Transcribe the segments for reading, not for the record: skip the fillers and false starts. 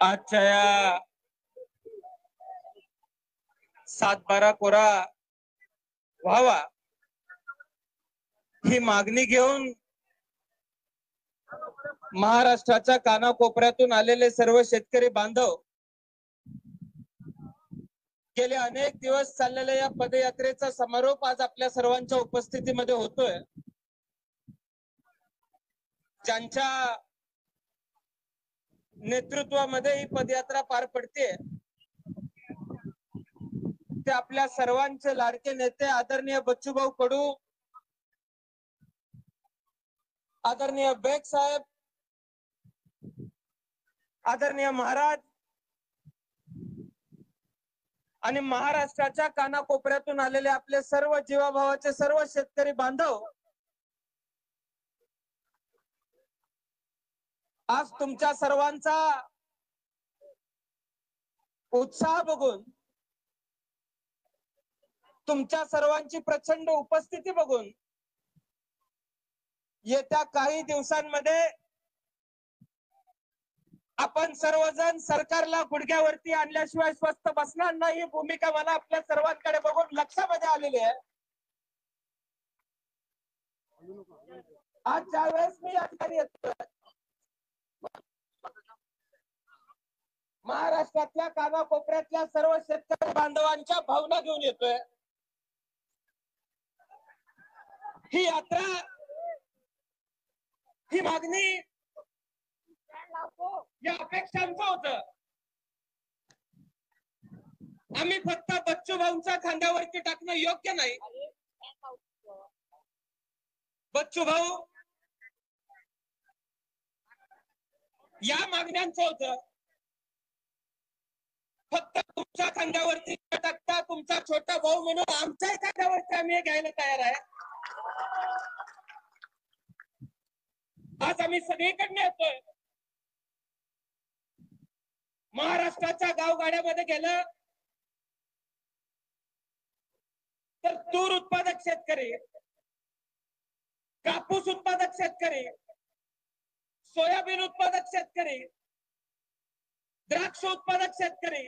आजच्या या 7-12 कोरा व्हावा ही मागणी घेऊन महाराष्ट्राच्या कानाकोपऱ्यातून आलेले सर्व शेतकरी बांधव गेले अनेक दिवस चाललेल्या या पदयात्रेचा समारोप आज आपल्या सर्वांच्या उपस्थितीमध्ये होतोय। ज्यांच्या नेतृत्वामध्ये ही पदयात्रा पार पडते ते आपल्या सर्वांचे लाडके नेते आदरणीय बच्चूभाऊ कडू, आदरणीय बेग साहेब, आदरणीय महाराज आणि महाराष्ट्राच्या कानाकोपऱ्यातून आलेले आपले सर्व जीवाभावाचे सर्व शेतकरी बांधव आज तुमच्या सर्वांचा उत्साह बघून, तुमच्या सर्वांची प्रचंड उपस्थिती बघून येत्या काही दिवसांमध्ये आपण सर्वजण सरकारला गुडघ्यावरती आणल्याशिवाय स्वस्थ बसणार नाही ही भूमिका मला आपल्या सर्वांकडे बघून लक्षामध्ये आलेली आहे। आज ज्यावेळेस मी या ठिकाणी येतोय महाराष्ट्रातल्या कानाकोपऱ्यातल्या सर्व शेतकरी बांधवांच्या भावना घेऊन येतोय। ही यात्रा, ही मागणी, या अपेक्षांचं होतं। आम्ही फक्त बच्चू भाऊंच्या खांद्यावरती टाकणं योग्य नाही। बच्चू भाऊ या मागण्यांचं होतं, फक्त तुमच्या खांद्यावरती टाकता तुमचा छोटा भाऊ म्हणून आमच्या खांद्यावरती आम्ही घ्यायला तयार आहे। आज आम्ही सगळीकडे येतोय। महाराष्ट्राच्या गावगाड्यामध्ये गेलं तर तूर उत्पादक शेतकरी, कापूस उत्पादक शेतकरी, सोयाबीन उत्पादक शेतकरी, द्राक्ष उत्पादक शेतकरी,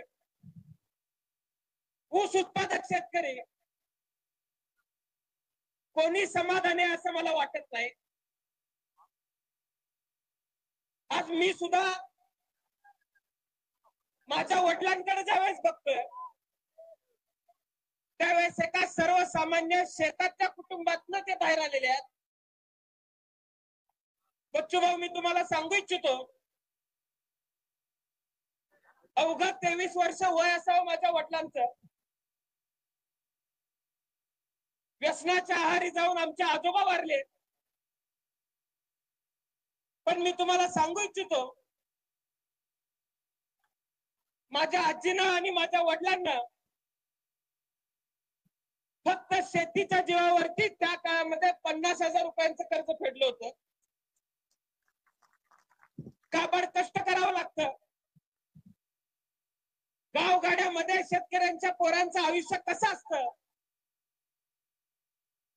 ऊस उत्पादक शेतकरी कोणी समाधानी आहे असं मला वाटत नाही। आज मी सुद्धा माझ्या वडिलांकडे ज्यावेळेस बघतोय त्यावेळेस एका सर्वसामान्य शेताच्या कुटुंबातनं ते बाहेर आलेले आहेत। बच्चू भाऊ, मी तुम्हाला सांगू इच्छितो, अवघा 23 वर्ष वय असावं माझ्या वडिलांचं। व्यसनाच्या आहारी जाऊन आमचे आजोबा वारले, पण मी तुम्हाला सांगू इच्छितो माझ्या आजीनं आणि माझ्या वडिलांना फक्त शेतीच्या जीवावरती त्या काळामध्ये 50,000 रुपयांचं कर्ज फेडलं होतं। काबाड कष्ट करावं लागतं। गावगाड्यामध्ये शेतकऱ्यांच्या पोरांचं आयुष्य कसं असतं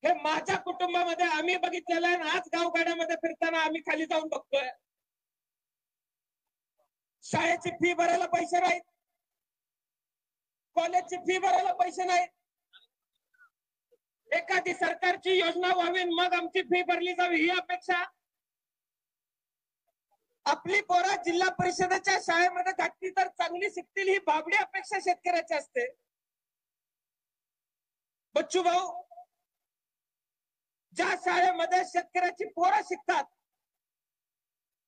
हे माझ्या कुटुंबामध्ये आम्ही बघितलेलं आहे। आज गावगाड्यामध्ये फिरताना आम्ही खाली जाऊन बघतोय, शाळेची फी भरायला पैसे नाहीत, कॉलेजची फी भरायला पैसे नाहीत, एखादी सरकारची योजना व्हावी मग आमची फी भरली जावी ही अपेक्षा, आपली पोरं जिल्हा परिषदेच्या शाळेमध्ये घातली तर चांगली शिकतील ही बाबडी अपेक्षा शेतकऱ्याची असते। बच्चू भाऊ, ज्या शाळेमध्ये शेतकऱ्याची पोरं शिकतात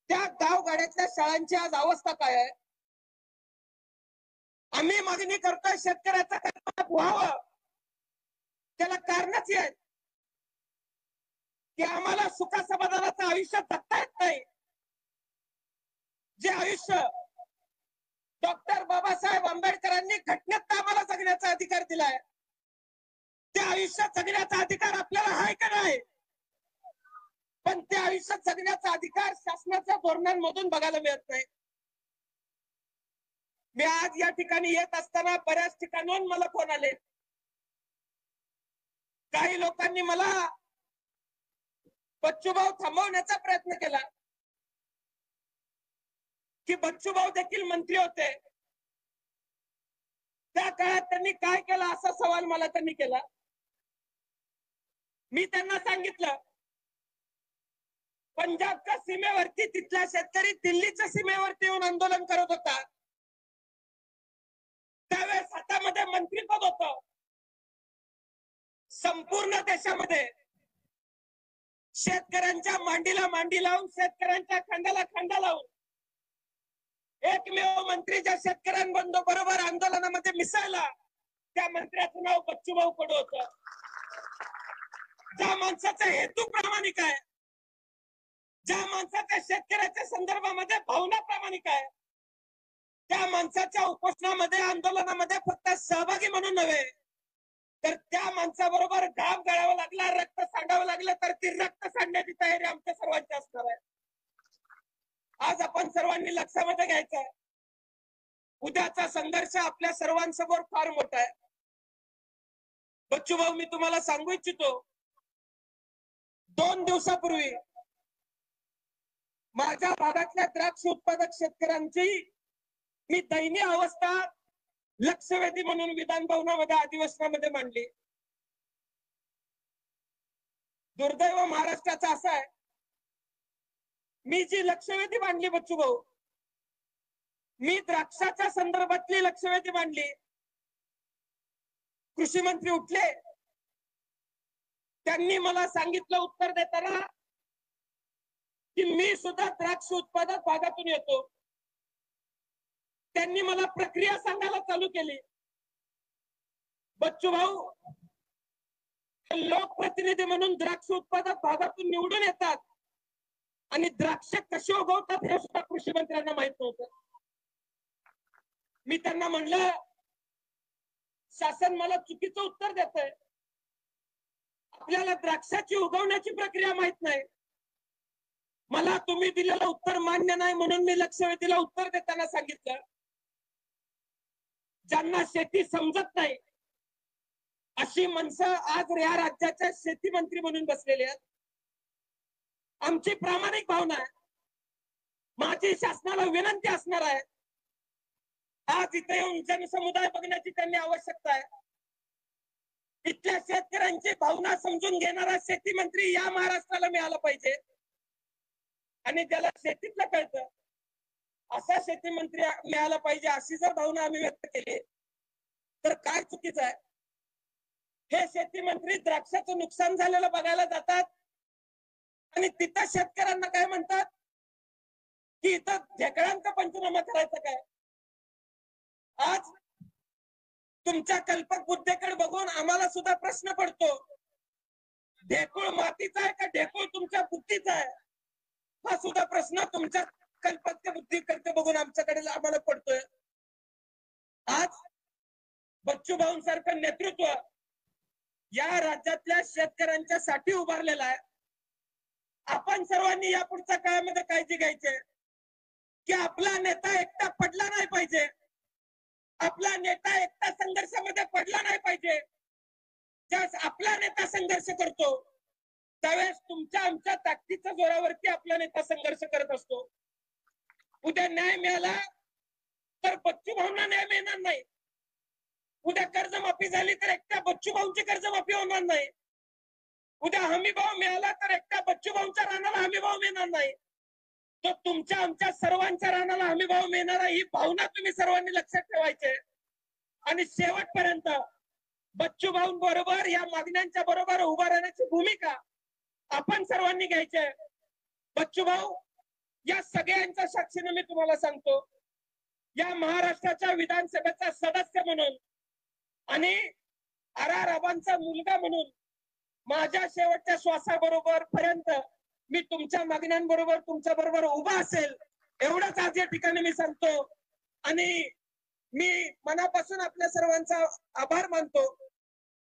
त्या गावगाड्यातल्या शाळांची आज अवस्था काय आहे? आम्ही मागणी करतोय शेतकऱ्याचा कर्जमाफ व्हावं, त्याला कारणच आहे की आम्हाला सुख समाधानाचं आयुष्य जगता येत नाही। जे आयुष्य डॉक्टर बाबासाहेब आंबेडकरांनी घटनेत आम्हाला जगण्याचा अधिकार दिलाय ते आयुष्य जगण्याचा अधिकार आपल्याला आहे का नाही? पण ते आयुष्य जगण्याचा अधिकार शासनाच्या धोरणांमधून बघायला मिळत नाही। मी आज या ठिकाणी येत असताना बऱ्याच ठिकाणून मला फोन आले, काही लोकांनी मला बच्चूभाऊ थांबवण्याचा प्रयत्न केला, की बच्चूभाऊ देखील मंत्री होते, त्या काळात त्यांनी काय केलं असा सवाल मला त्यांनी केला. मी त्यांना सांगितलं, पंजाबच्या सीमेवरती तिथला शेतकरी दिल्लीच्या सीमेवरती येऊन आंदोलन करत होता, त्यावेळेस हातामध्ये मंत्रीपद होतं. संपूर्ण देशामध्ये शेतकऱ्यांच्या मांडीला मांडी लावून, शेतकऱ्यांच्या खांद्याला खांदा लावून एकमेव मंत्री ज्या शेतकऱ्यांबरोबर आंदोलनामध्ये मिसळला, त्या मंत्र्याचं नाव बच्चूभाऊ कडू होतं. ज्या माणसाचा हेतू प्रामाणिक आहे, ज्या माणसाच्या शेतकऱ्याच्या संदर्भामध्ये भावना प्रामाणिक आहे, त्या माणसाच्या उपोषणामध्ये, आंदोलनामध्ये फक्त सहभागी म्हणून नव्हे, तर त्या माणसाबरोबर घाम गळावा लागला, रक्त सांडावं लागलं तर ती रक्त सांडण्याची तयारी आमच्या सर्वांची असणार आहे. आज आपण सर्वांनी लक्षामध्ये घ्यायचं आहे, उद्याचा संघर्ष आपल्या सर्वांसमोर फार मोठा आहे. बच्चूभाऊ, मी तुम्हाला सांगू इच्छितो, 2 दिवसापूर्वी माझ्या भागातल्या द्राक्ष उत्पादक शेतकऱ्यांची मी दयनीय अवस्था लक्षवेधी म्हणून विधान भवनामध्ये अधिवेशनामध्ये मांडली. दुर्दैव महाराष्ट्राचं असं आहे, मी जी लक्षवेधी मांडली बच्चूभाऊ, मी द्राक्षाच्या संदर्भातली लक्षवेधी मांडली. कृषी मंत्री उठले, त्यांनी मला सांगितलं उत्तर देताना की मी सुद्धा द्राक्ष उत्पादक भागातून येतो. त्यांनी मला प्रक्रिया सांगायला चालू केली. बच्चूभाऊ लोकप्रतिनिधी म्हणून द्राक्ष उत्पादक भागातून निवडून येतात आणि द्राक्ष कशी उगवतात हे सुद्धा कृषी मंत्र्यांना माहित नव्हतं. मी त्यांना म्हणलं, शासन मला चुकीचं उत्तर देतंय, आपल्याला द्राक्षाची उगवण्याची प्रक्रिया माहित नाही. मला तुम्ही दिलेलं उत्तर मान्य नाही म्हणून मी लक्षवेधीला उत्तर देताना सांगितलं, ज्यांना शेती समजत नाही अशी माणसं आज या राज्याच्या शेती मंत्री म्हणून बसलेली आहेत. आमची प्रामाणिक भावना आहे, माझी शासनाला विनंती असणार आहे, आज इथे येऊन जनसमुदाय बघण्याची त्यांनी आवश्यकता आहे. इथल्या शेतकऱ्यांची भावना समजून घेणारा शेती मंत्री या महाराष्ट्राला मिळाला पाहिजे आणि ज्याला शेतीतलं कळतं असा शेती मंत्री मिळाला पाहिजे. अशी जर भावना आम्ही व्यक्त केली तर काय चुकीचं आहे? हे शेती मंत्री द्राक्षाचं नुकसान झालेलं बघायला जातात आणि तिथं शेतकऱ्यांना काय म्हणतात की इथं ढेकळांचा पंचनामा करायचा काय? आज तुमच्या कल्पक बुद्धीकडे बघून आम्हाला सुद्धा प्रश्न पडतो, ढेकूळ मातीचा आहे का ढेकूळ तुमच्या बुद्धीचा आहे? हा सुद्धा प्रश्न तुमच्या कल्पक बुद्धीकडे बघून आमच्याकडे आम्हाला पडतोय. आज बच्चूभाऊंसारखं नेतृत्व या राज्यातल्या शेतकऱ्यांच्या साठी उभारलेला आहे. आपण सर्वांनी या पुढच्या काळामध्ये काळजी घ्यायची की आपला नेता एकटा पडला नाही पाहिजे, आपला नेता एकटा संघर्षामध्ये पडला नाही पाहिजे. ज्यावेळेस आपला नेता संघर्ष करतो त्यावेळेस तुमच्या आमच्या ताकदीच्या जोरावरती आपला नेता संघर्ष करत असतो. उद्या न्याय मिळाला तर बच्चूभाऊंना न्याय मिळणार नाही. उद्या कर्जमाफी झाली तर एकट्या बच्चूभाऊंची कर्जमाफी होणार नाही. उद्या हमीभाव मिळाला तर एकट्या बच्चूभाऊंच्या रानाला हमीभाव मिळणार नाही. तो तुमच्या आमच्या सर्वांच्या रानाला हमीभाव मिळणारा, ही भावना तुम्ही सर्वांनी लक्षात ठेवायची. आणि शेवटपर्यंत बच्चूभाऊंबरोबर या मागण्यांच्या बरोबर उभा राहण्याची भूमिका आपण सर्वांनी घ्यायची आहे. बच्चूभाऊ, या सगळ्यांच्या साक्षीने मी तुम्हाला सांगतो, या महाराष्ट्राच्या विधानसभेचा सदस्य म्हणून आणि आराराबांचा मुलगा म्हणून माझ्या शेवटच्या श्वासाबरोबर पर्यंत मी तुमच्या मागण्यांबरोबर तुमच्या बरोबर उभा असेल, एवढंच आज या ठिकाणी मी सांगतो. आणि मी मनापासून आपल्या सर्वांचा आभार मानतो.